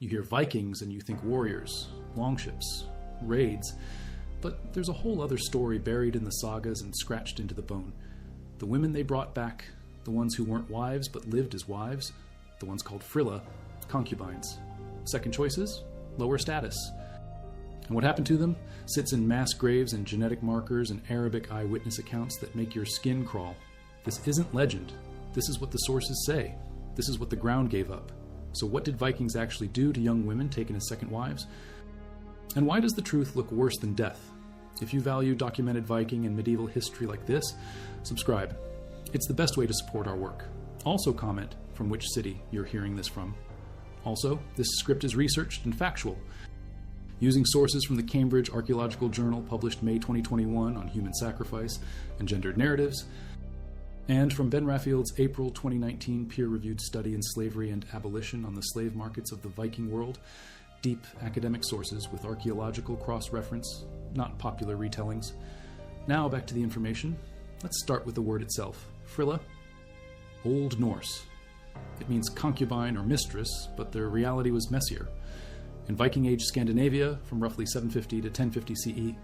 You hear Vikings and you think warriors, longships, raids, but there's a whole other story buried in the sagas and scratched into the bone. The women they brought back, the ones who weren't wives but lived as wives, the ones called frilla, concubines. Second choices, lower status. And what happened to them sits in mass graves and genetic markers and Arabic eyewitness accounts that make your skin crawl. This isn't legend. This is what the sources say. This is what the ground gave up. So what did Vikings actually do to young women taken as second wives? And why does the truth look worse than death? If you value documented Viking and medieval history like this, subscribe. It's the best way to support our work. Also comment from which city you're hearing this from. Also, this script is researched and factual, using sources from the Cambridge Archaeological Journal published May 2021 on human sacrifice and gendered narratives, and from Ben Raffield's April 2019 peer-reviewed study in slavery and abolition on the slave markets of the Viking world, deep academic sources with archaeological cross-reference, not popular retellings. Now back to the information. Let's start with the word itself. Frilla, Old Norse. It means concubine or mistress, but their reality was messier. In Viking Age Scandinavia, from roughly 750 to 1050 CE,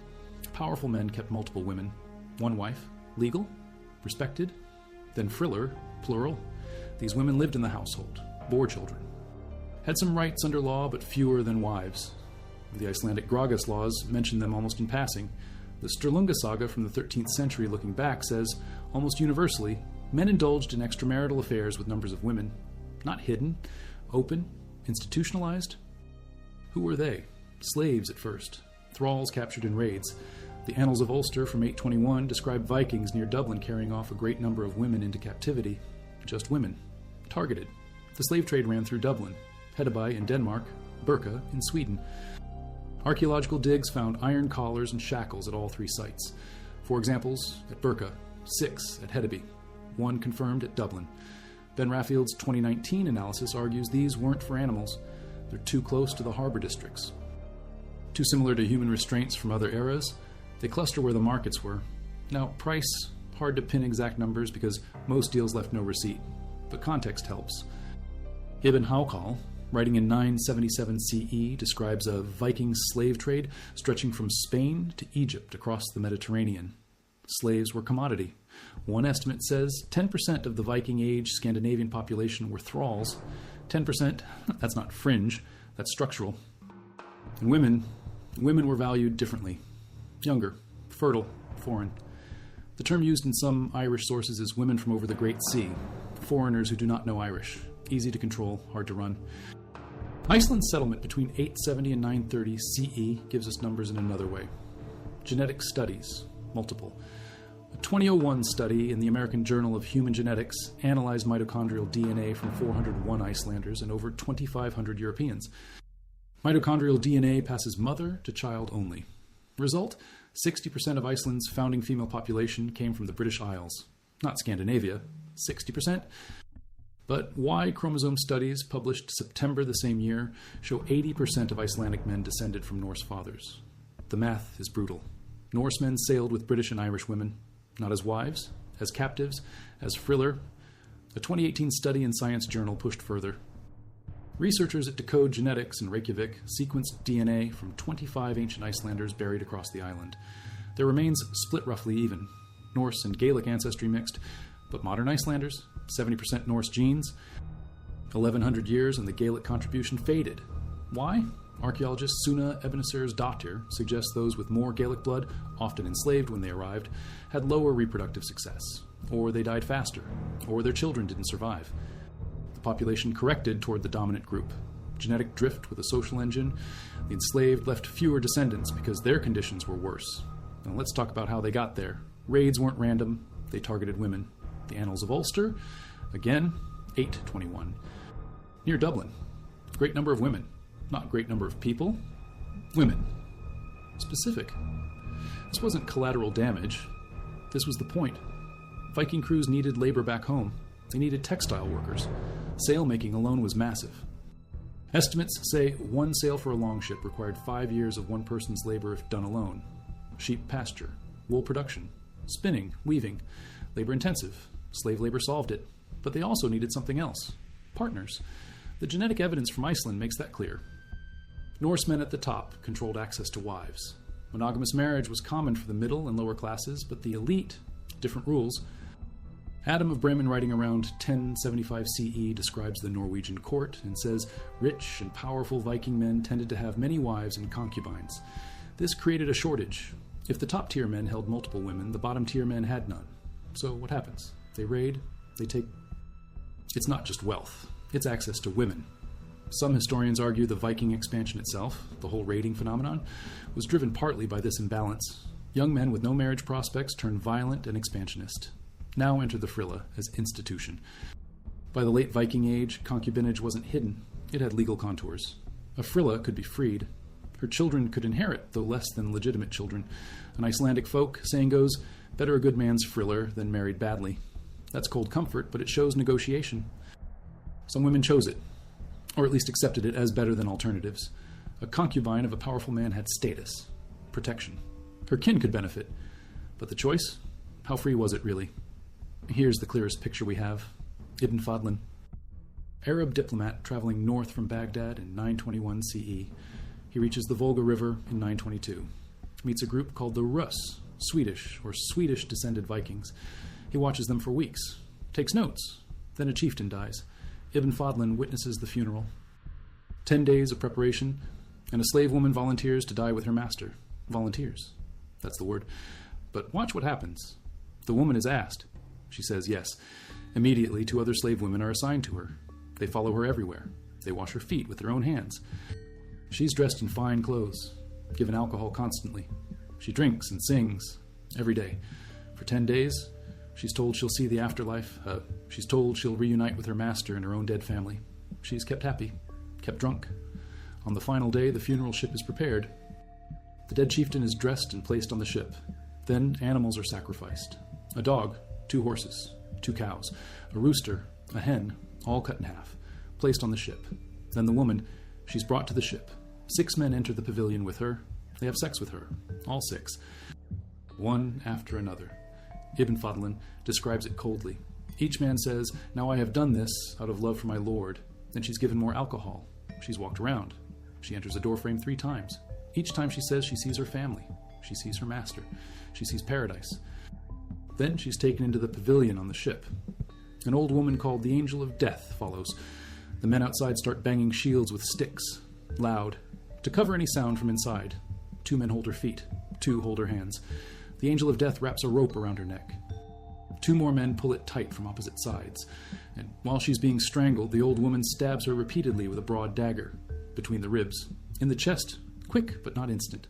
powerful men kept multiple women. One wife, legal, respected. Then friller, plural. These women lived in the household, bore children. Had some rights under law, but fewer than wives. The Icelandic Gragas laws mention them almost in passing. The Sturlunga Saga from the 13th century looking back says, almost universally, men indulged in extramarital affairs with numbers of women. Not hidden, open, institutionalized. Who were they? Slaves at first. Thralls captured in raids. The Annals of Ulster from 821 describe Vikings near Dublin carrying off a great number of women into captivity. Just women. Targeted. The slave trade ran through Dublin, Hedeby in Denmark, Birka in Sweden. Archaeological digs found iron collars and shackles at all three sites. 4 examples at Birka, 6 at Hedeby, 1 confirmed at Dublin. Ben Raffield's 2019 analysis argues these weren't for animals. They're too close to the harbor districts. Too similar to human restraints from other eras, they cluster where the markets were. Now, price, hard to pin exact numbers because most deals left no receipt, but context helps. Ibn Hawqal, writing in 977 CE, describes a Viking slave trade stretching from Spain to Egypt across the Mediterranean. Slaves were commodity. One estimate says 10% of the Viking Age Scandinavian population were thralls. 10%, that's not fringe, that's structural. And women were valued differently. Younger, fertile, foreign. The term used in some Irish sources is women from over the Great Sea, foreigners who do not know Irish. Easy to control, hard to run. Iceland's settlement between 870 and 930 CE gives us numbers in another way. Genetic studies, multiple. A 2001 study in the American Journal of Human Genetics analyzed mitochondrial DNA from 401 Icelanders and over 2,500 Europeans. Mitochondrial DNA passes mother to child only. Result, 60% of Iceland's founding female population came from the British Isles. Not Scandinavia, 60%. But Y chromosome studies published September the same year show 80% of Icelandic men descended from Norse fathers. The math is brutal. Norse men sailed with British and Irish women, not as wives, as captives, as friller. A 2018 study in Science Journal pushed further. Researchers at Decode Genetics in Reykjavik sequenced DNA from 25 ancient Icelanders buried across the island. Their remains split roughly even. Norse and Gaelic ancestry mixed, but modern Icelanders, 70% Norse genes. 1,100 years and the Gaelic contribution faded. Why? Archaeologist Suna Ebeneser's-Dottir suggests those with more Gaelic blood, often enslaved when they arrived, had lower reproductive success, or they died faster, or their children didn't survive. The population corrected toward the dominant group. Genetic drift with a social engine, the enslaved left fewer descendants because their conditions were worse. Now let's talk about how they got there. Raids weren't random, they targeted women. The Annals of Ulster, again, 821. Near Dublin, great number of women. Not great number of people. Women. Specific. This wasn't collateral damage. This was the point. Viking crews needed labor back home. They needed textile workers. Sail-making alone was massive. Estimates say one sail for a longship required 5 years of one person's labor if done alone. Sheep pasture, wool production, spinning, weaving, labor-intensive. Slave labor solved it. But they also needed something else. Partners. The genetic evidence from Iceland makes that clear. Norsemen at the top controlled access to wives. Monogamous marriage was common for the middle and lower classes, but the elite, different rules. Adam of Bremen, writing around 1075 CE, describes the Norwegian court and says rich and powerful Viking men tended to have many wives and concubines. This created a shortage. If the top-tier men held multiple women, the bottom-tier men had none. So what happens? They raid, they take... It's not just wealth, it's access to women. Some historians argue the Viking expansion itself, the whole raiding phenomenon, was driven partly by this imbalance. Young men with no marriage prospects turned violent and expansionist. Now enter the frilla as institution. By the late Viking age, concubinage wasn't hidden. It had legal contours. A frilla could be freed. Her children could inherit, though less than legitimate children. An Icelandic folk, saying goes, better a good man's friller than married badly. That's cold comfort, but it shows negotiation. Some women chose it, or at least accepted it as better than alternatives. A concubine of a powerful man had status, protection. Her kin could benefit. But the choice? How free was it really? Here's the clearest picture we have. Ibn Fadlan. Arab diplomat traveling north from Baghdad in 921 CE. He reaches the Volga River in 922. Meets a group called the Rus, Swedish or Swedish-descended Vikings. He watches them for weeks. Takes notes. Then a chieftain dies. Ibn Fadlan witnesses the funeral. 10 days of preparation, and a slave woman volunteers to die with her master. Volunteers. That's the word. But watch what happens. The woman is asked. She says yes. Immediately, 2 other slave women are assigned to her. They follow her everywhere. They wash her feet with their own hands. She's dressed in fine clothes, given alcohol constantly. She drinks and sings every day. For 10 days, she's told she'll see the afterlife. She's told she'll reunite with her master and her own dead family. She's kept happy, kept drunk. On the final day, the funeral ship is prepared. The dead chieftain is dressed and placed on the ship. Then animals are sacrificed. A dog, 2 horses, 2 cows, a rooster, a hen, all cut in half, placed on the ship. Then the woman, she's brought to the ship. 6 men enter the pavilion with her. They have sex with her, all 6. One after another. Ibn Fadlan describes it coldly. Each man says, "Now I have done this out of love for my lord." Then she's given more alcohol. She's walked around. She enters a doorframe 3 times. Each time she says she sees her family. She sees her master. She sees paradise. Then she's taken into the pavilion on the ship. An old woman called the Angel of Death follows. The men outside start banging shields with sticks, loud, to cover any sound from inside. 2 men hold her feet. 2 hold her hands. The Angel of Death wraps a rope around her neck. 2 more men pull it tight from opposite sides. And while she's being strangled, the old woman stabs her repeatedly with a broad dagger, between the ribs, in the chest, quick but not instant.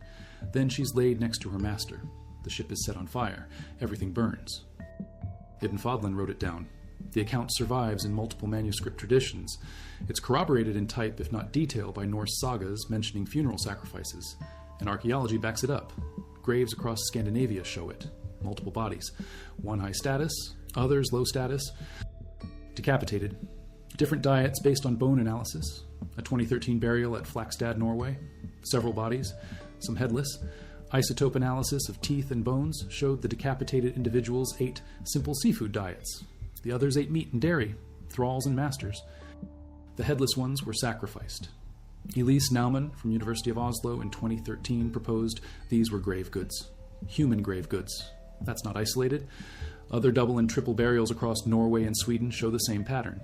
Then she's laid next to her master. The ship is set on fire. Everything burns. Ibn Fadlan wrote it down. The account survives in multiple manuscript traditions. It's corroborated in type, if not detail, by Norse sagas mentioning funeral sacrifices. And archaeology backs it up. Graves across Scandinavia show it. Multiple bodies. One high status, others low status. Decapitated. Different diets based on bone analysis. A 2013 burial at Flakstad, Norway. Several bodies, some headless. Isotope analysis of teeth and bones showed the decapitated individuals ate simple seafood diets. The others ate meat and dairy, thralls and masters. The headless ones were sacrificed. Elise Naumann from University of Oslo in 2013 proposed these were grave goods. Human grave goods. That's not isolated. Other double and triple burials across Norway and Sweden show the same pattern.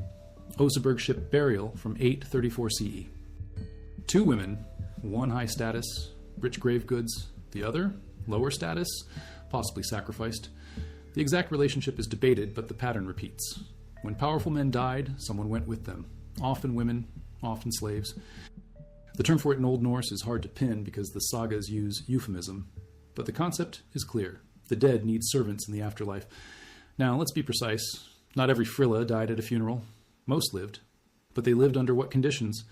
Oseberg ship burial from 834 CE. 2 women, 1 high status, rich grave goods, the other, lower status, possibly sacrificed. The exact relationship is debated, but the pattern repeats. When powerful men died, someone went with them. Often women, often slaves. The term for it in Old Norse is hard to pin because the sagas use euphemism, but the concept is clear. The dead need servants in the afterlife. Now, let's be precise. Not every frilla died at a funeral. Most lived. But they lived under what conditions?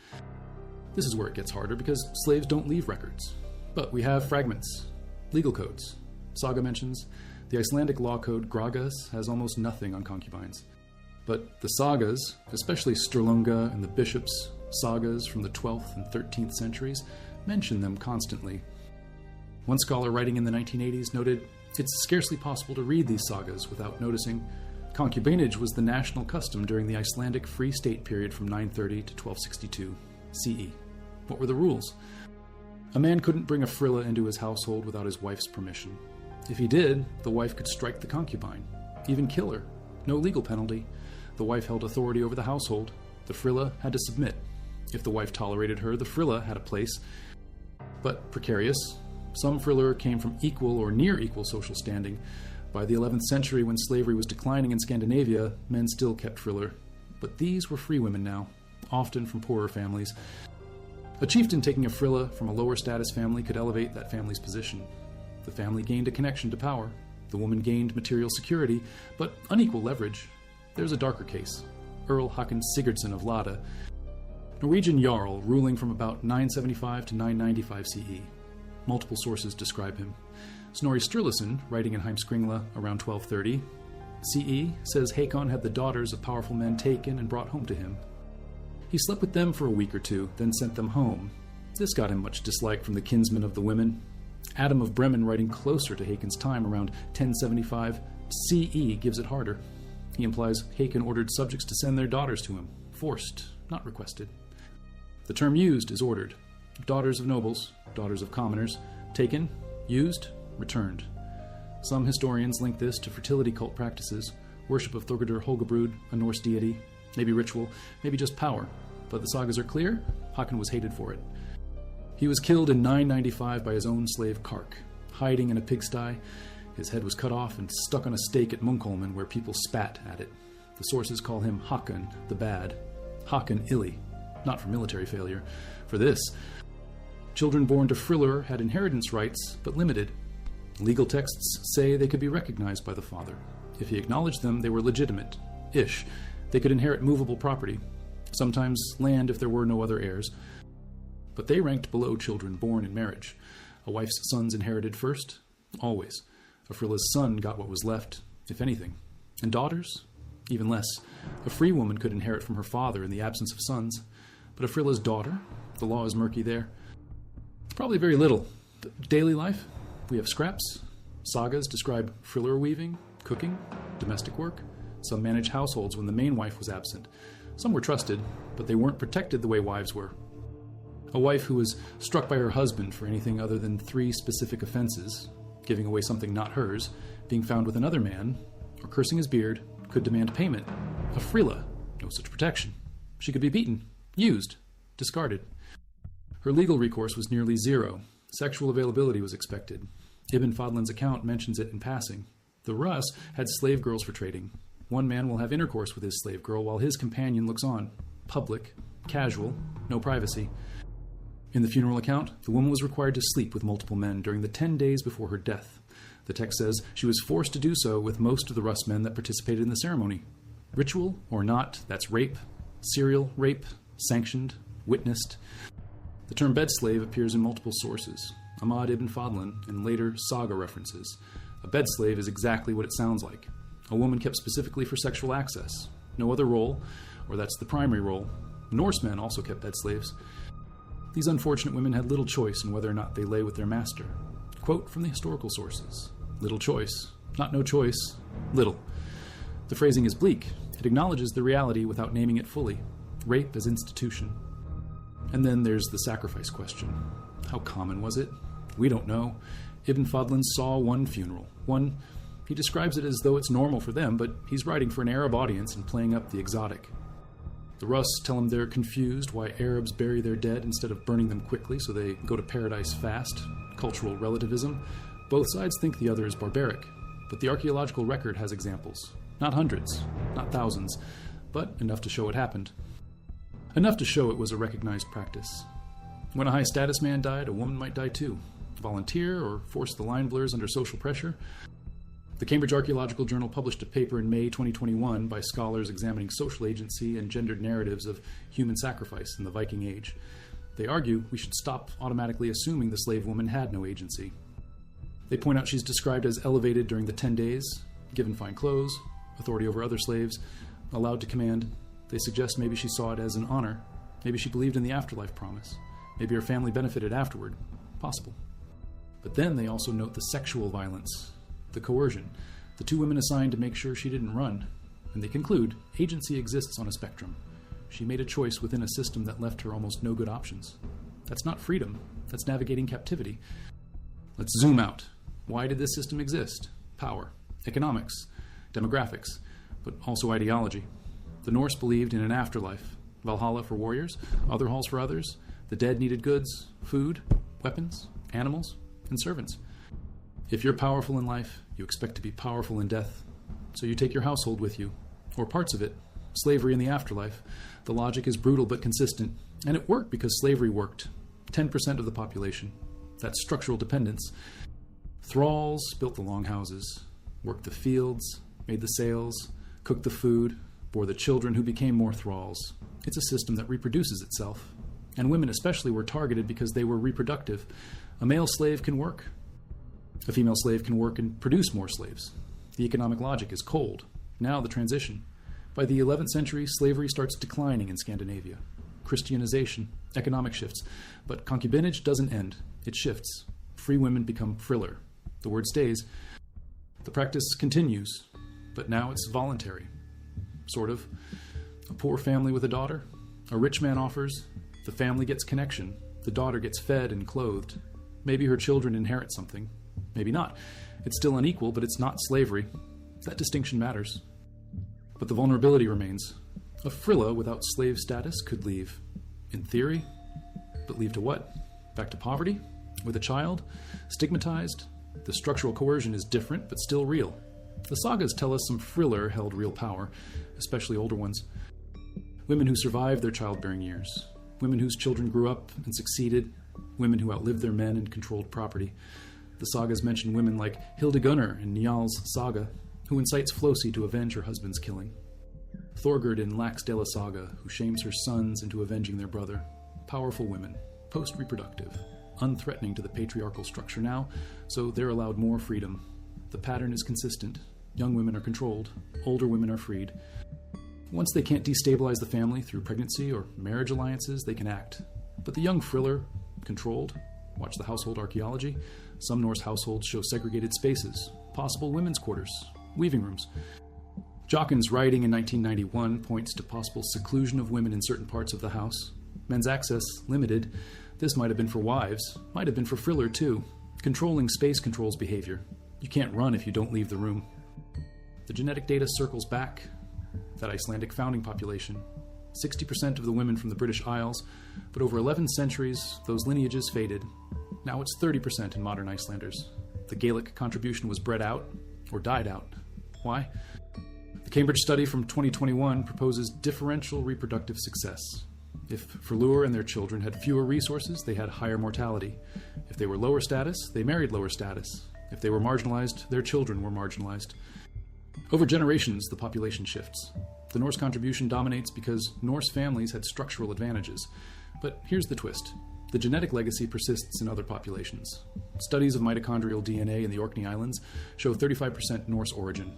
This is where it gets harder because slaves don't leave records. But we have fragments, legal codes. Saga mentions the Icelandic law code Gragas has almost nothing on concubines. But the sagas, especially Sturlunga and the bishops' sagas from the 12th and 13th centuries, mention them constantly. One scholar writing in the 1980s noted, "It's scarcely possible to read these sagas without noticing Concubinage was the national custom during the Icelandic Free State period from 930 to 1262 CE. What were the rules? A man couldn't bring a frilla into his household without his wife's permission. If he did, the wife could strike the concubine, even kill her. No legal penalty. The wife held authority over the household. The frilla had to submit. If the wife tolerated her, the frilla had a place, but precarious. Some friller came from equal or near equal social standing. By the 11th century, when slavery was declining in Scandinavia, men still kept friller. But these were free women now, often from poorer families. A chieftain taking a frilla from a lower status family could elevate that family's position. The family gained a connection to power. The woman gained material security, but unequal leverage. There's a darker case. Earl Håkon Sigurdsson of Lade, Norwegian Jarl ruling from about 975 to 995 CE. Multiple sources describe him. Snorri Sturluson, writing in Heimskringla around 1230 CE, says Hakon had the daughters of powerful men taken and brought home to him. He slept with them for a week or two, then sent them home. This got him much dislike from the kinsmen of the women. Adam of Bremen, writing closer to Hakon's time around 1075 CE, gives it harder. He implies Hakon ordered subjects to send their daughters to him, forced, not requested. The term used is ordered. Daughters of nobles, daughters of commoners, taken, used, returned. Some historians link this to fertility cult practices, worship of Thorgerdr Holgabrud, a Norse deity, maybe ritual, maybe just power. But the sagas are clear, Håkon was hated for it. He was killed in 995 by his own slave Kark, hiding in a pigsty. His head was cut off and stuck on a stake at Munkholmen, where people spat at it. The sources call him Håkon the Bad, Håkon Illy, not for military failure. For this, children born to friller had inheritance rights, but limited. Legal texts say they could be recognized by the father. If he acknowledged them, they were legitimate-ish. They could inherit movable property, sometimes land if there were no other heirs. But they ranked below children born in marriage. A wife's sons inherited first, always. A frilla's son got what was left, if anything. And daughters? Even less. A free woman could inherit from her father in the absence of sons. But a frilla's daughter? The law is murky there. Probably very little. Daily life? We have scraps. Sagas describe friller weaving, cooking, domestic work. Some managed households when the main wife was absent. Some were trusted, but they weren't protected the way wives were. A wife who was struck by her husband for anything other than 3 specific offenses, giving away something not hers, being found with another man, or cursing his beard, could demand payment. A frilla, no such protection. She could be beaten, used, discarded. Her legal recourse was nearly zero. Sexual availability was expected. Ibn Fadlan's account mentions it in passing. The Rus had slave girls for trading. One man will have intercourse with his slave girl while his companion looks on. Public, casual, no privacy. In the funeral account, the woman was required to sleep with multiple men during the 10 days before her death. The text says she was forced to do so with most of the Rus men that participated in the ceremony. Ritual or not, that's rape, serial rape, sanctioned, witnessed. The term bed slave appears in multiple sources, Ahmad ibn Fadlan and later Saga references. A bed slave is exactly what it sounds like. A woman kept specifically for sexual access. No other role, or that's the primary role. Norse men also kept bed slaves. These unfortunate women had little choice in whether or not they lay with their master. Quote from the historical sources. Little choice. Not no choice. Little. The phrasing is bleak. It acknowledges the reality without naming it fully. Rape as institution. And then there's the sacrifice question. How common was it? We don't know. Ibn Fadlan saw one funeral. He describes it as though it's normal for them, but he's writing for an Arab audience and playing up the exotic. The Rus tell him they're confused why Arabs bury their dead instead of burning them quickly so they go to paradise fast. Cultural relativism. Both sides think the other is barbaric, but the archaeological record has examples. Not hundreds, not thousands, but enough to show it happened. Enough to show it was a recognized practice. When a high-status man died, a woman might die too. Volunteer or force the line blurs under social pressure. The Cambridge Archaeological Journal published a paper in May 2021 by scholars examining social agency and gendered narratives of human sacrifice in the Viking Age. They argue we should stop automatically assuming the slave woman had no agency. They point out she's described as elevated during the 10 days, given fine clothes, authority over other slaves, allowed to command. They suggest maybe she saw it as an honor. Maybe she believed in the afterlife promise. Maybe her family benefited afterward. Possible. But then they also note the sexual violence, the coercion, the 2 women assigned to make sure she didn't run. and they conclude agency exists on a spectrum. She made a choice within a system that left her almost no good options. That's not freedom, that's navigating captivity. Let's zoom out. Why did this system exist? Power, economics, demographics, but also ideology. The Norse believed in an afterlife, Valhalla for warriors, other halls for others. The dead needed goods, food, weapons, animals, and servants. If you're powerful in life, you expect to be powerful in death. So you take your household with you, or parts of it. Slavery in the afterlife. The logic is brutal but consistent, and it worked because slavery worked. 10% of the population. That's structural dependence. Thralls built the long houses, worked the fields, made the sails, cooked the food, bore the children who became more thralls. It's a system that reproduces itself. And women especially were targeted because they were reproductive. A male slave can work. A female slave can work and produce more slaves. The economic logic is cold. Now the transition. By the 11th century, slavery starts declining in Scandinavia. Christianization, economic shifts. But concubinage doesn't end. It shifts. Free women become friller. The word stays. The practice continues, but now it's voluntary. Sort of. A poor family with a daughter. A rich man offers. The family gets connection. The daughter gets fed and clothed. Maybe her children inherit something. Maybe not. It's still unequal, but it's not slavery. That distinction matters. But the vulnerability remains. A frilla without slave status could leave. In theory. But leave to what? Back to poverty? With a child? Stigmatized? The structural coercion is different, but still real. The sagas tell us some friller held real power, especially older ones. Women who survived their childbearing years. Women whose children grew up and succeeded. Women who outlived their men and controlled property. The sagas mention women like Hildegunr in Njal's saga, who incites Flosi to avenge her husband's killing. Thorgerd in Laxdela saga, who shames her sons into avenging their brother. Powerful women, post-reproductive, unthreatening to the patriarchal structure now, so they're allowed more freedom. The pattern is consistent. Young women are controlled. Older women are freed. Once they can't destabilize the family through pregnancy or marriage alliances, they can act. But the young friller, controlled. Watch the household archaeology. Some Norse households show segregated spaces, possible women's quarters, weaving rooms. Jockin's writing in 1991 points to possible seclusion of women in certain parts of the house. Men's access limited. This might have been for wives, might have been for friller too. Controlling space controls behavior. You can't run if you don't leave the room. The genetic data circles back. That Icelandic founding population. 60% of the women from the British Isles, but over 11 centuries, those lineages faded. Now it's 30% in modern Icelanders. The Gaelic contribution was bred out, or died out. Why? The Cambridge study from 2021 proposes differential reproductive success. If Frlur and their children had fewer resources, they had higher mortality. If they were lower status, they married lower status. If they were marginalized, their children were marginalized. Over generations, the population shifts. The Norse contribution dominates because Norse families had structural advantages. But here's the twist. The genetic legacy persists in other populations. Studies of mitochondrial DNA in the Orkney Islands show 35% Norse origin.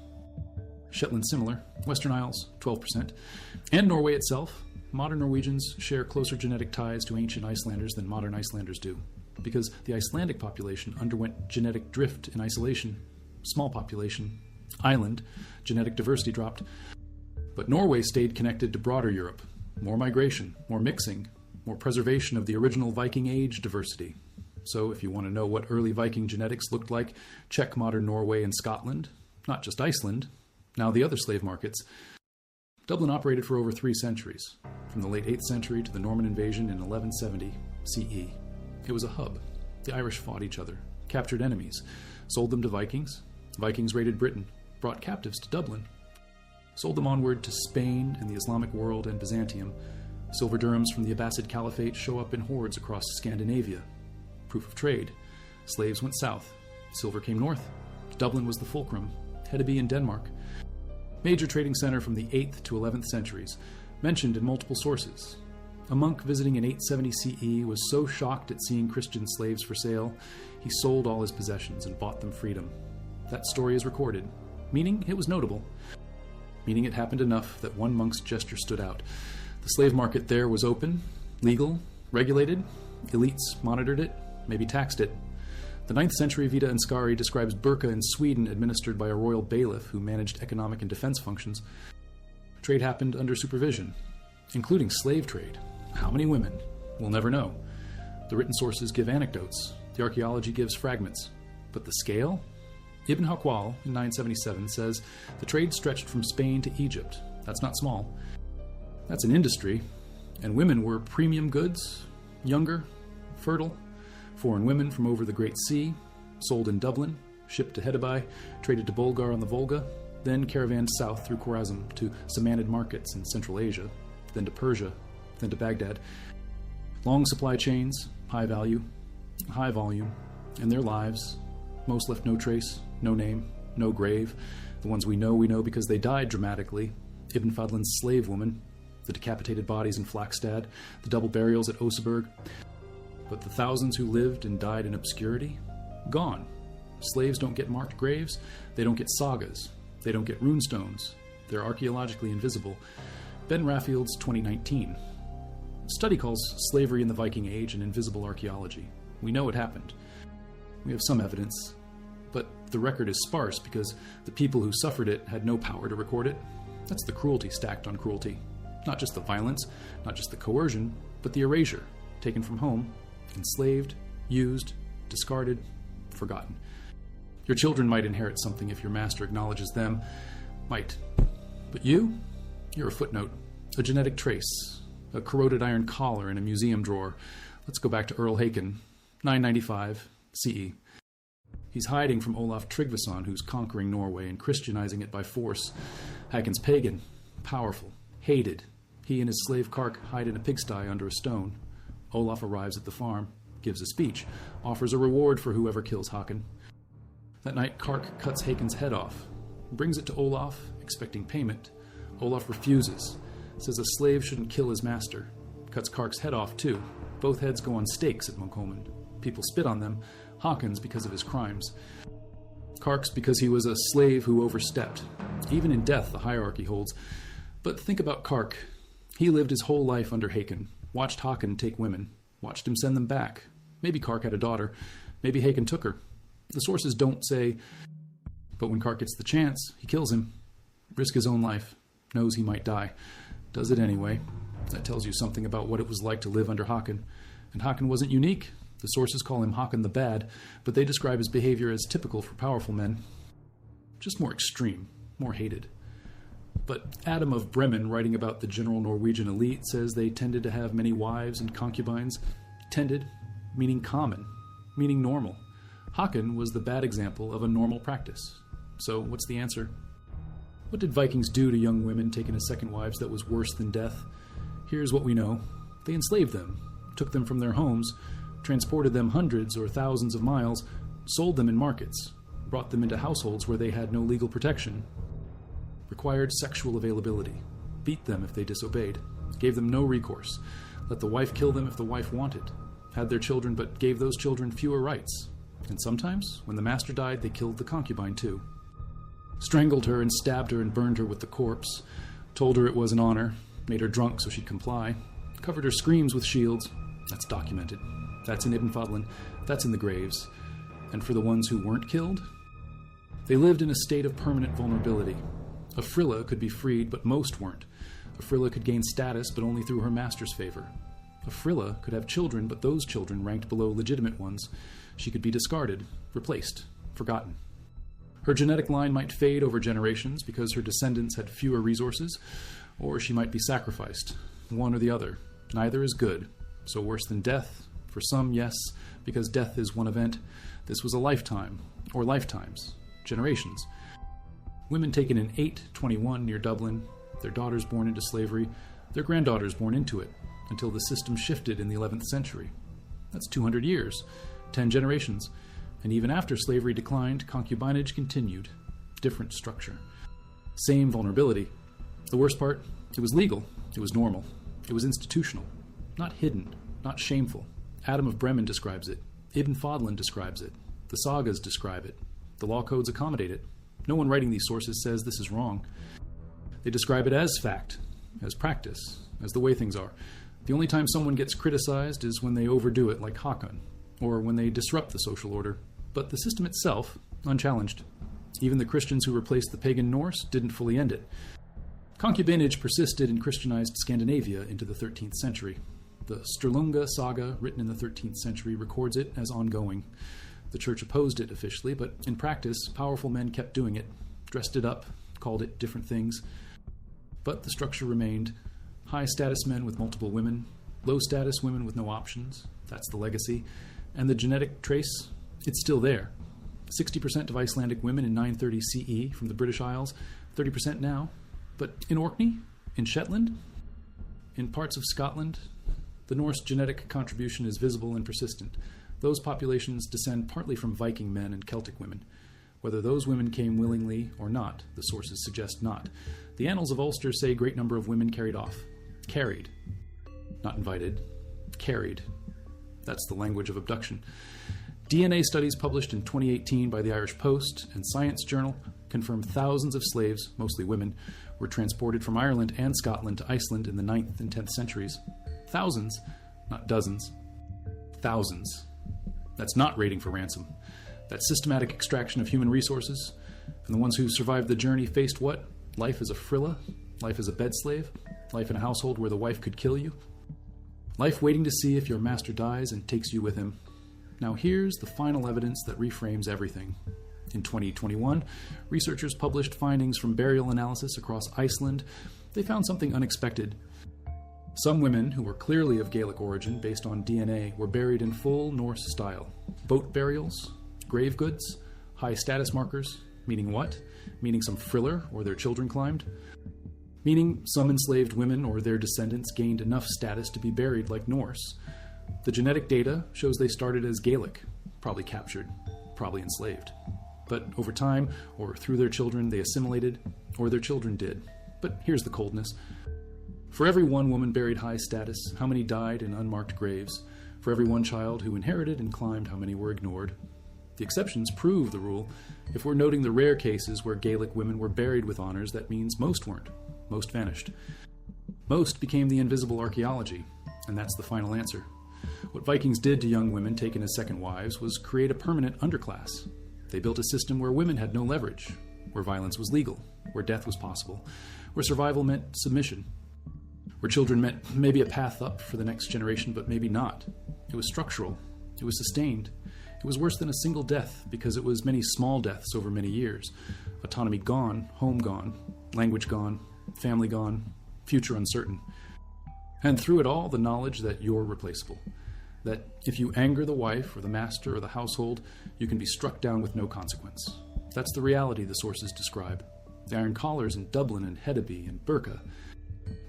Shetland similar, Western Isles 12%. And Norway itself, modern Norwegians share closer genetic ties to ancient Icelanders than modern Icelanders do, because the Icelandic population underwent genetic drift in isolation. Small population, island, genetic diversity dropped. But Norway stayed connected to broader Europe. More migration, more mixing, more preservation of the original Viking Age diversity. So if you want to know what early Viking genetics looked like, check modern Norway and Scotland, not just Iceland, now the other slave markets. Dublin operated for over 3 centuries, from the late 8th century to the Norman invasion in 1170 CE. It was a hub. The Irish fought each other, captured enemies, sold them to Vikings. Vikings raided Britain, brought captives to Dublin, sold them onward to Spain and the Islamic world and Byzantium. Silver dirhams from the Abbasid Caliphate show up in hordes across Scandinavia. Proof of trade. Slaves went south. Silver came north. Dublin was the fulcrum. Hedeby in Denmark. Major trading center from the 8th to 11th centuries, mentioned in multiple sources. A monk visiting in 870 CE was so shocked at seeing Christian slaves for sale, he sold all his possessions and bought them freedom. That story is recorded, meaning it was notable, meaning it happened enough that one monk's gesture stood out. The slave market there was open, legal, regulated. Elites monitored it, maybe taxed it. The 9th century Vida Ansgari describes burqa in Sweden administered by a royal bailiff who managed economic and defense functions. Trade happened under supervision, including slave trade. How many women? We'll never know. The written sources give anecdotes. The archaeology gives fragments. But the scale? Ibn Haqwal, in 977, says the trade stretched from Spain to Egypt. That's not small. That's an industry. And women were premium goods, younger, fertile. Foreign women from over the Great Sea, sold in Dublin, shipped to Hedabai, traded to Bulgar on the Volga, then caravanned south through Khwarezm to Samanid markets in Central Asia, then to Persia, then to Baghdad. Long supply chains, high value, high volume, and their lives. Most left no trace, no name, no grave. The ones we know because they died dramatically. Ibn Fadlan's slave woman, the decapitated bodies in Flakstad, the double burials at Oseberg. But the thousands who lived and died in obscurity? Gone. Slaves don't get marked graves. They don't get sagas. They don't get runestones. They're archaeologically invisible. Ben Raffield's 2019. Study calls slavery in the Viking Age an invisible archaeology. We know it happened. We have some evidence, but the record is sparse because the people who suffered it had no power to record it. That's the cruelty stacked on cruelty. Not just the violence, not just the coercion, but the erasure, taken from home, enslaved, used, discarded, forgotten. Your children might inherit something if your master acknowledges them. Might. But you're a footnote, a genetic trace, a corroded iron collar in a museum drawer. Let's go back to Earl Hakon, 995 CE. He's hiding from Olaf Tryggvason, who's conquering Norway and Christianizing it by force. Hakon's pagan, powerful, hated. He and his slave Kark hide in a pigsty under a stone. Olaf arrives at the farm, gives a speech, offers a reward for whoever kills Hakon. That night, Kark cuts Hakon's head off, brings it to Olaf, expecting payment. Olaf refuses, says a slave shouldn't kill his master. Cuts Kark's head off, too. Both heads go on stakes at Munkholmen. People spit on them. Hakon's because of his crimes. Kark's because he was a slave who overstepped. Even in death, the hierarchy holds. But think about Kark. He lived his whole life under Hakon, watched Hakon take women, watched him send them back. Maybe Kark had a daughter. Maybe Hakon took her. The sources don't say, but when Kark gets the chance, he kills him. Risk his own life. Knows he might die. Does it anyway. That tells you something about what it was like to live under Hakon. And Hakon wasn't unique. The sources call him Hakon the Bad, but they describe his behavior as typical for powerful men. Just more extreme, more hated. But Adam of Bremen, writing about the general Norwegian elite, says they tended to have many wives and concubines. Tended, meaning common, meaning normal. Hakon was the bad example of a normal practice. So what's the answer? What did Vikings do to young women taken as second wives that was worse than death? Here's what we know. They enslaved them, took them from their homes, transported them hundreds or thousands of miles, sold them in markets, brought them into households where they had no legal protection, required sexual availability, beat them if they disobeyed, gave them no recourse, let the wife kill them if the wife wanted, had their children but gave those children fewer rights, and sometimes, when the master died, they killed the concubine too. Strangled her and stabbed her and burned her with the corpse, told her it was an honor, made her drunk so she'd comply, covered her screams with shields. That's documented. That's in Ibn Fadlan. That's in the graves. And for the ones who weren't killed? They lived in a state of permanent vulnerability. A Frilla could be freed, but most weren't. A Frilla could gain status, but only through her master's favor. A Frilla could have children, but those children ranked below legitimate ones. She could be discarded, replaced, forgotten. Her genetic line might fade over generations because her descendants had fewer resources, or she might be sacrificed, one or the other. Neither is good. So worse than death? For some, yes, because death is one event. This was a lifetime, or lifetimes, generations. Women taken in 821 near Dublin, their daughters born into slavery, their granddaughters born into it, until the system shifted in the 11th century. That's 200 years, 10 generations. And even after slavery declined, concubinage continued. Different structure. Same vulnerability. The worst part, it was legal. It was normal. It was institutional. Not hidden. Not shameful. Adam of Bremen describes it. Ibn Fadlan describes it. The Sagas describe it. The law codes accommodate it. No one writing these sources says this is wrong. They describe it as fact, as practice, as the way things are. The only time someone gets criticized is when they overdo it like Hakon, or when they disrupt the social order. But the system itself, unchallenged. Even the Christians who replaced the pagan Norse didn't fully end it. Concubinage persisted in Christianized Scandinavia into the 13th century. The Sturlunga Saga, written in the 13th century, records it as ongoing. The church opposed it officially, but in practice, powerful men kept doing it, dressed it up, called it different things. But the structure remained. High-status men with multiple women, low-status women with no options. That's the legacy. And the genetic trace, it's still there. 60% of Icelandic women in 930 CE from the British Isles, 30% now. But in Orkney, in Shetland, in parts of Scotland, the Norse genetic contribution is visible and persistent. Those populations descend partly from Viking men and Celtic women. Whether those women came willingly or not, the sources suggest not. The Annals of Ulster say a great number of women carried off. Carried. Not invited. Carried. That's the language of abduction. DNA studies published in 2018 by the Irish Post and Science Journal confirm thousands of slaves, mostly women, were transported from Ireland and Scotland to Iceland in the 9th and 10th centuries. Thousands, not dozens. Thousands. That's not raiding for ransom. That's systematic extraction of human resources. And the ones who survived the journey faced what? Life as a frilla? Life as a bed slave? Life in a household where the wife could kill you? Life waiting to see if your master dies and takes you with him. Now here's the final evidence that reframes everything. In 2021, researchers published findings from burial analysis across Iceland. They found something unexpected. Some women, who were clearly of Gaelic origin based on DNA, were buried in full Norse style. Boat burials, grave goods, high status markers, meaning what? Meaning some friller or their children climbed? Meaning some enslaved women or their descendants gained enough status to be buried like Norse. The genetic data shows they started as Gaelic, probably captured, probably enslaved. But over time, or through their children, they assimilated, or their children did. But here's the coldness. For every one woman buried high status, how many died in unmarked graves? For every one child who inherited and climbed, how many were ignored? The exceptions prove the rule. If we're noting the rare cases where Gaelic women were buried with honors, that means most weren't. Most vanished. Most became the invisible archaeology, and that's the final answer. What Vikings did to young women taken as second wives was create a permanent underclass. They built a system where women had no leverage, where violence was legal, where death was possible, where survival meant submission, where children meant maybe a path up for the next generation, but maybe not. It was structural. It was sustained. It was worse than a single death because it was many small deaths over many years. Autonomy gone, home gone, language gone, family gone, future uncertain. And through it all, the knowledge that you're replaceable. That if you anger the wife or the master or the household, you can be struck down with no consequence. That's the reality the sources describe. The iron collars in Dublin and Hedeby and Burka.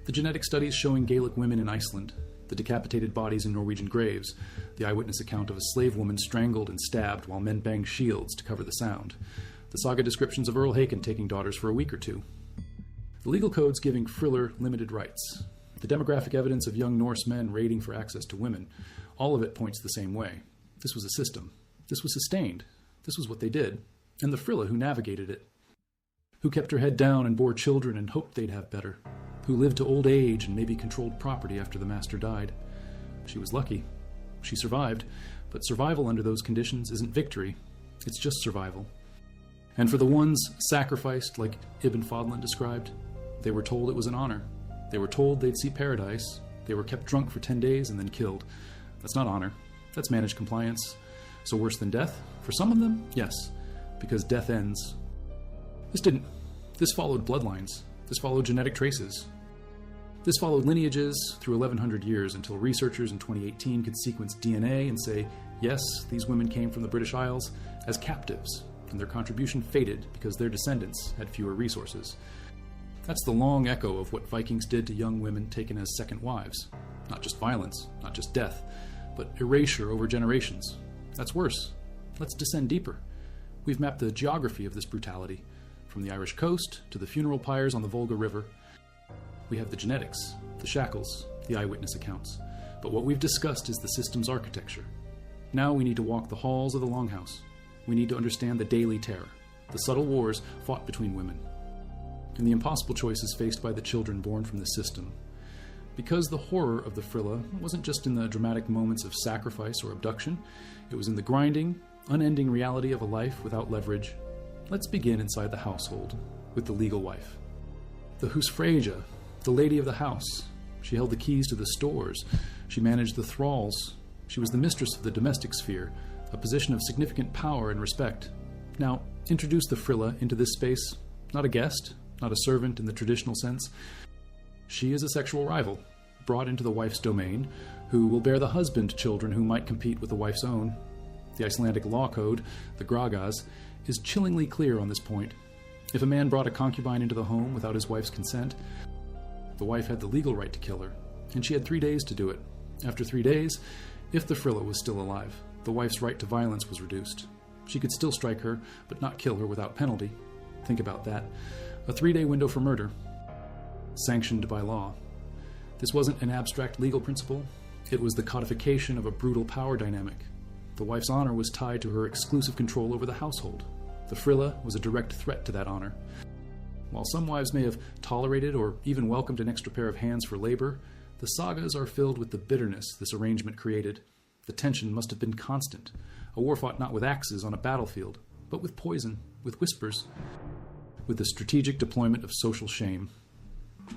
The genetic studies showing Gaelic women in Iceland. The decapitated bodies in Norwegian graves. The eyewitness account of a slave woman strangled and stabbed while men banged shields to cover the sound. The saga descriptions of Earl Haakon taking daughters for a week or two. The legal codes giving friller limited rights. The demographic evidence of young Norse men raiding for access to women. All of it points the same way. This was a system. This was sustained. This was what they did. And the frilla who navigated it. Who kept her head down and bore children and hoped they'd have better. Who lived to old age and maybe controlled property after the master died. She was lucky. She survived. But survival under those conditions isn't victory. It's just survival. And for the ones sacrificed, like Ibn Fadlan described, they were told it was an honor. They were told they'd see paradise. They were kept drunk for 10 days and then killed. That's not honor. That's managed compliance. So worse than death? For some of them, yes, because death ends. This didn't. This followed bloodlines. This followed genetic traces. This followed lineages through 1100 years until researchers in 2018 could sequence DNA and say, yes, these women came from the British Isles as captives, and their contribution faded because their descendants had fewer resources. That's the long echo of what Vikings did to young women taken as second wives. Not just violence, not just death, but erasure over generations. That's worse. Let's descend deeper. We've mapped the geography of this brutality, from the Irish coast to the funeral pyres on the Volga River. We have the genetics, the shackles, the eyewitness accounts. But what we've discussed is the system's architecture. Now we need to walk the halls of the Longhouse. We need to understand the daily terror, the subtle wars fought between women, and the impossible choices faced by the children born from this system. Because the horror of the frilla wasn't just in the dramatic moments of sacrifice or abduction, it was in the grinding, unending reality of a life without leverage. Let's begin inside the household, with the legal wife. The Husfreyja, the lady of the house. She held the keys to the stores. She managed the thralls. She was the mistress of the domestic sphere, a position of significant power and respect. Now, introduce the Frilla into this space. Not a guest, not a servant in the traditional sense. She is a sexual rival, brought into the wife's domain, who will bear the husband children who might compete with the wife's own. The Icelandic law code, the Sagas, is chillingly clear on this point. If a man brought a concubine into the home without his wife's consent, the wife had the legal right to kill her, and she had 3 days to do it. After 3 days, if the Frilla was still alive, the wife's right to violence was reduced. She could still strike her, but not kill her without penalty. Think about that. A 3-day window for murder, sanctioned by law. This wasn't an abstract legal principle. It was the codification of a brutal power dynamic. The wife's honor was tied to her exclusive control over the household. The Frilla was a direct threat to that honor. While some wives may have tolerated or even welcomed an extra pair of hands for labor, the Sagas are filled with the bitterness this arrangement created. The tension must have been constant. A war fought not with axes on a battlefield, but with poison, with whispers, with the strategic deployment of social shame.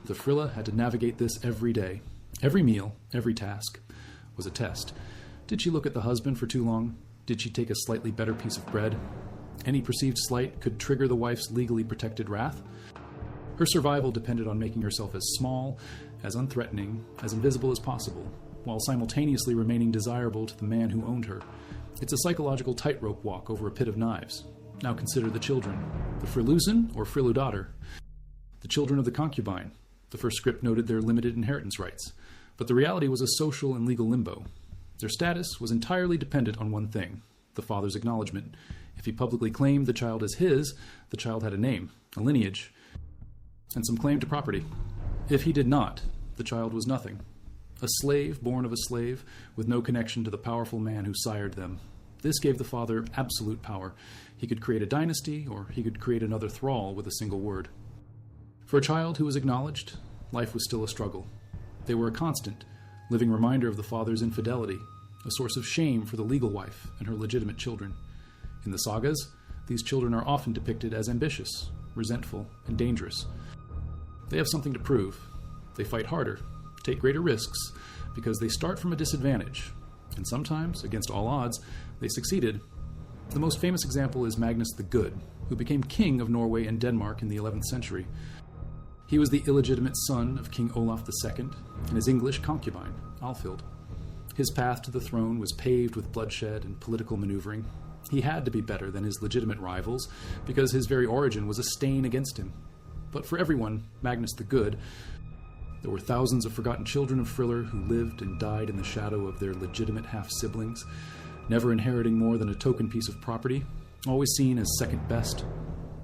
The Frilla had to navigate this every day. Every meal, every task, was a test. Did she look at the husband for too long? Did she take a slightly better piece of bread? Any perceived slight could trigger the wife's legally protected wrath. Her survival depended on making herself as small, as unthreatening, as invisible as possible, while simultaneously remaining desirable to the man who owned her. It's a psychological tightrope walk over a pit of knives. Now consider the children. The Frilusen or Friludater. The children of the concubine. The first script noted their limited inheritance rights, but the reality was a social and legal limbo. Their status was entirely dependent on one thing: the father's acknowledgement. If he publicly claimed the child as his, the child had a name, a lineage, and some claim to property. If he did not, the child was nothing. A slave born of a slave, with no connection to the powerful man who sired them. This gave the father absolute power. He could create a dynasty, or he could create another thrall with a single word. For a child who was acknowledged, life was still a struggle. They were a constant, living reminder of the father's infidelity, a source of shame for the legal wife and her legitimate children. In the Sagas, these children are often depicted as ambitious, resentful, and dangerous. They have something to prove. They fight harder, take greater risks, because they start from a disadvantage, and sometimes, against all odds, they succeeded. The most famous example is Magnus the Good, who became king of Norway and Denmark in the 11th century. He was the illegitimate son of King Olaf II and his English concubine, Alfhild. His path to the throne was paved with bloodshed and political maneuvering. He had to be better than his legitimate rivals, because his very origin was a stain against him. But for everyone, Magnus the Good, there were thousands of forgotten children of Friller who lived and died in the shadow of their legitimate half-siblings, never inheriting more than a token piece of property, always seen as second best.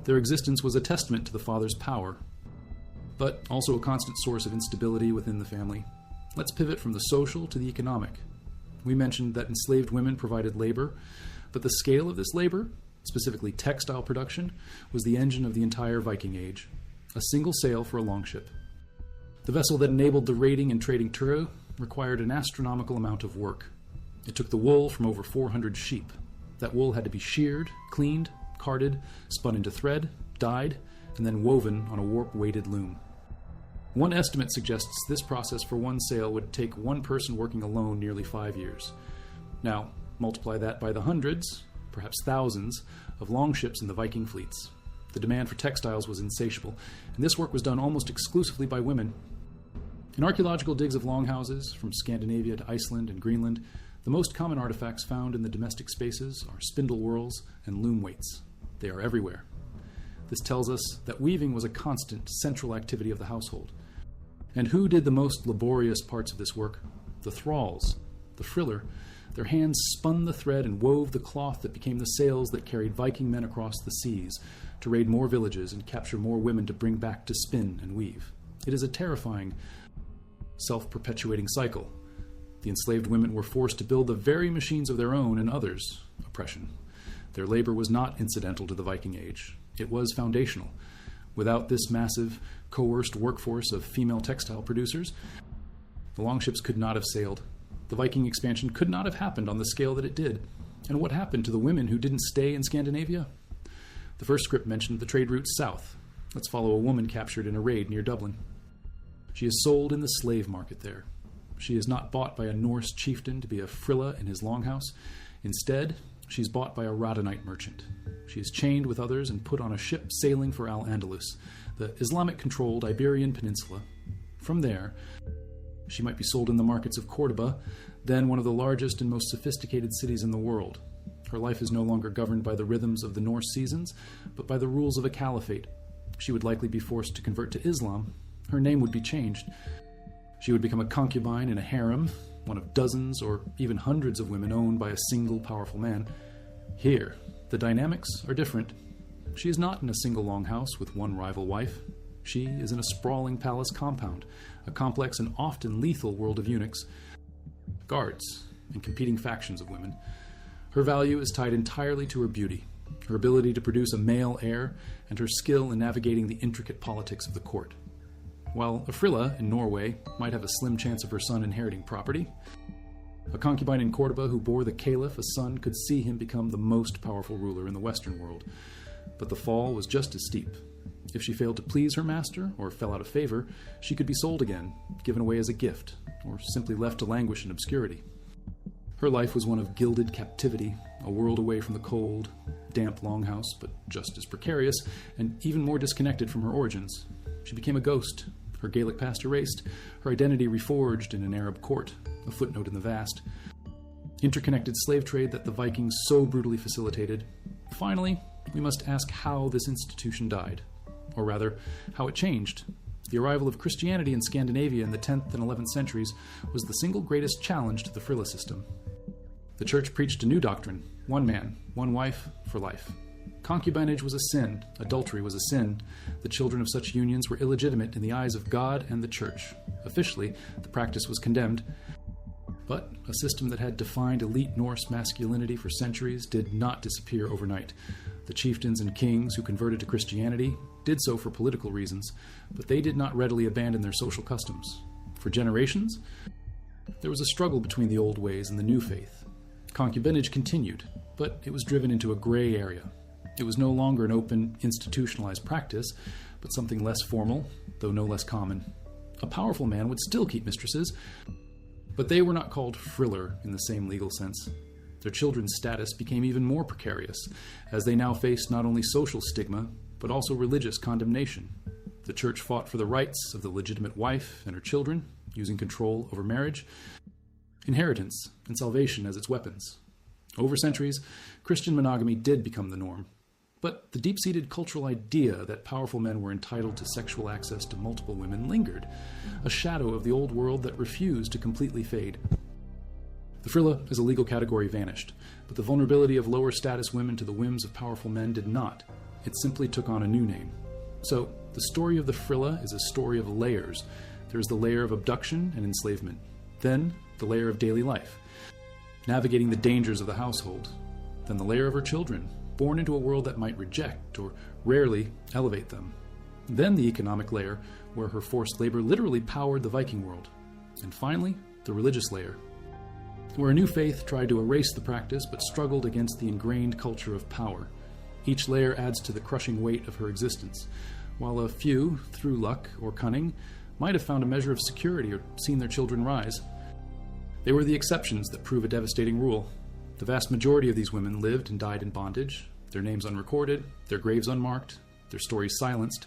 Their existence was a testament to the father's power, but also a constant source of instability within the family. Let's pivot from the social to the economic. We mentioned that enslaved women provided labor, but the scale of this labor, specifically textile production, was the engine of the entire Viking Age. A single sail for a longship. The vessel that enabled the raiding and trading Truro required an astronomical amount of work. It took the wool from over 400 sheep. That wool had to be sheared, cleaned, carded, spun into thread, dyed, and then woven on a warp-weighted loom. One estimate suggests this process for one sail would take one person working alone nearly 5 years. Now, multiply that by the hundreds, perhaps thousands, of longships in the Viking fleets. The demand for textiles was insatiable, and this work was done almost exclusively by women. In archaeological digs of longhouses, from Scandinavia to Iceland and Greenland, the most common artifacts found in the domestic spaces are spindle whorls and loom weights. They are everywhere. This tells us that weaving was a constant, central activity of the household. And who did the most laborious parts of this work? The thralls, the friller. Their hands spun the thread and wove the cloth that became the sails that carried Viking men across the seas to raid more villages and capture more women to bring back to spin and weave. It is a terrifying, self-perpetuating cycle. The enslaved women were forced to build the very machines of their own and others' oppression. Their labor was not incidental to the Viking Age. It was foundational. Without this massive, coerced workforce of female textile producers, the longships could not have sailed. The Viking expansion could not have happened on the scale that it did. And what happened to the women who didn't stay in Scandinavia? The first script mentioned the trade routes south. Let's follow a woman captured in a raid near Dublin. She is sold in the slave market there. She is not bought by a Norse chieftain to be a frilla in his longhouse. Instead, she's bought by a Rhodanite merchant. She is chained with others and put on a ship sailing for Al-Andalus, the Islamic-controlled Iberian Peninsula. From there, she might be sold in the markets of Cordoba, then one of the largest and most sophisticated cities in the world. Her life is no longer governed by the rhythms of the Norse seasons, but by the rules of a caliphate. She would likely be forced to convert to Islam. Her name would be changed. She would become a concubine in a harem, one of dozens or even hundreds of women owned by a single powerful man. Here, the dynamics are different. She is not in a single longhouse with one rival wife. She is in a sprawling palace compound, a complex and often lethal world of eunuchs, guards, and competing factions of women. Her value is tied entirely to her beauty, her ability to produce a male heir, and her skill in navigating the intricate politics of the court. While a frilla in Norway might have a slim chance of her son inheriting property, a concubine in Cordoba who bore the caliph a son could see him become the most powerful ruler in the Western world. But the fall was just as steep. If she failed to please her master or fell out of favor, she could be sold again, given away as a gift, or simply left to languish in obscurity. Her life was one of gilded captivity, a world away from the cold, damp longhouse, but just as precarious and even more disconnected from her origins. She became a ghost, her Gaelic past erased, her identity reforged in an Arab court, a footnote in the vast. Interconnected slave trade that the Vikings so brutally facilitated. Finally, we must ask how this institution died, or rather, how it changed. The arrival of Christianity in Scandinavia in the 10th and 11th centuries was the single greatest challenge to the frilla system. The church preached a new doctrine: one man, one wife, for life. Concubinage was a sin, adultery was a sin. The children of such unions were illegitimate in the eyes of God and the church. Officially, the practice was condemned. But a system that had defined elite Norse masculinity for centuries did not disappear overnight. The chieftains and kings who converted to Christianity did so for political reasons, but they did not readily abandon their social customs. For generations, there was a struggle between the old ways and the new faith. Concubinage continued, but it was driven into a gray area. It was no longer an open, institutionalized practice, but something less formal, though no less common. A powerful man would still keep mistresses, but they were not called friller in the same legal sense. Their children's status became even more precarious, as they now faced not only social stigma, but also religious condemnation. The church fought for the rights of the legitimate wife and her children, using control over marriage, inheritance, and salvation as its weapons. Over centuries, Christian monogamy did become the norm. But the deep-seated cultural idea that powerful men were entitled to sexual access to multiple women lingered, a shadow of the old world that refused to completely fade. The frilla as a legal category vanished, but the vulnerability of lower-status women to the whims of powerful men did not. It simply took on a new name. So, the story of the frilla is a story of layers. There is the layer of abduction and enslavement. Then, the layer of daily life, navigating the dangers of the household. Then the layer of her children, born into a world that might reject or rarely elevate them. Then the economic layer, where her forced labor literally powered the Viking world. And finally, the religious layer, where a new faith tried to erase the practice but struggled against the ingrained culture of power. Each layer adds to the crushing weight of her existence, while a few, through luck or cunning, might have found a measure of security or seen their children rise. They were the exceptions that prove a devastating rule. The vast majority of these women lived and died in bondage, their names unrecorded, their graves unmarked, their stories silenced.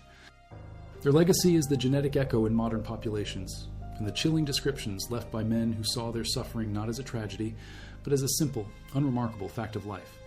Their legacy is the genetic echo in modern populations, and the chilling descriptions left by men who saw their suffering not as a tragedy, but as a simple, unremarkable fact of life.